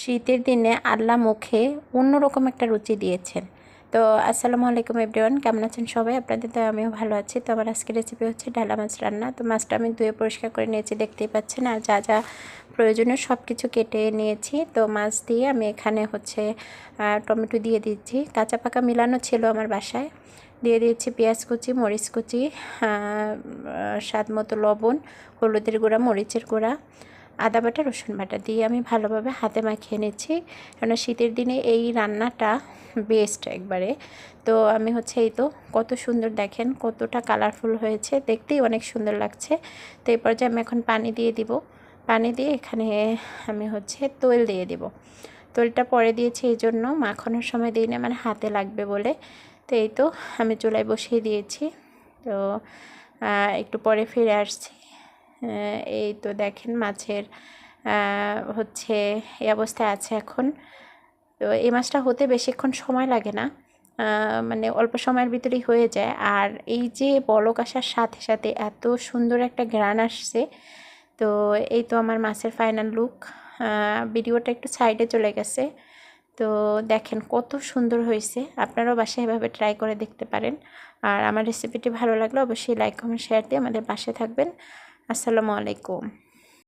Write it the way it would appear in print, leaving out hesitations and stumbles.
শীতের দিনে আল্লাহ মুখে অন্যরকম একটা রুচি দিয়েছেন। তো আসসালামু আলাইকুম এভরিওয়ান, কেমন আছেন সবাই? আপনাদের তো আমিও ভালো আছি। তো আমার আজকের রেসিপি হচ্ছে ডালা মাছ রান্না। তো মাছটা আমি ধুয়ে পরিষ্কার করে নিয়েছি, দেখতেই পাচ্ছেন। আর যা যা প্রয়োজনীয় সব কিছু কেটে নিয়েছি। তো মাছ দিয়ে আমি এখানে হচ্ছে টমেটো দিয়ে দিচ্ছি, কাঁচা পাকা মিলানো ছিল আমার বাসায়। দিয়ে দিয়েছি পেঁয়াজ কুচি, মরিচ কুচি, স্বাদ মতো লবণ, হলুদের গুঁড়া, মরিচের গুঁড়া, আদা বাটা, রসুন বাটা দিয়ে আমি ভালোভাবে হাতে মাখিয়ে নিচ্ছি। কেননা শীতের দিনে এই রান্নাটা বেস্ট একবারে। তো আমি হচ্ছে এই তো কত সুন্দর দেখেন, কতটা কালারফুল হয়েছে, দেখতেই অনেক সুন্দর লাগছে। তো এই পর্যায়ে আমি এখন পানি দিয়ে দিব। পানি দিয়ে এখানে আমি হচ্ছে তৈল দিয়ে দিব। তৈলটা পরে দিয়েছি এই জন্য, মাখানোর সময় দিই না, মানে হাতে লাগবে বলে। তো এই তো আমি চুলায় বসিয়ে দিয়েছি। তো একটু পরে ফিরে আসছি। এই তো দেখেন মাছের হচ্ছে এই অবস্থায় আছে এখন। তো এই মাছটা হতে বেশিক্ষণ সময় লাগে না, মানে অল্প সময়ের ভিতরেই হয়ে যায়। আর এই যে বলক আসার সাথে সাথে এত সুন্দর একটা ঘ্রাণ আসছে। তো এই তো আমার মাছের ফাইনাল লুক। ভিডিওটা একটু সাইডে চলে গেছে। তো দেখেন কত সুন্দর হয়েছে। আপনারাও বাসায় এভাবে ট্রাই করে দেখতে পারেন। আর আমার রেসিপিটি ভালো লাগলে অবশ্যই লাইক কমেন্ট শেয়ার দিয়ে আমাদের পাশে থাকবেন। আসসালামু আলাইকুম।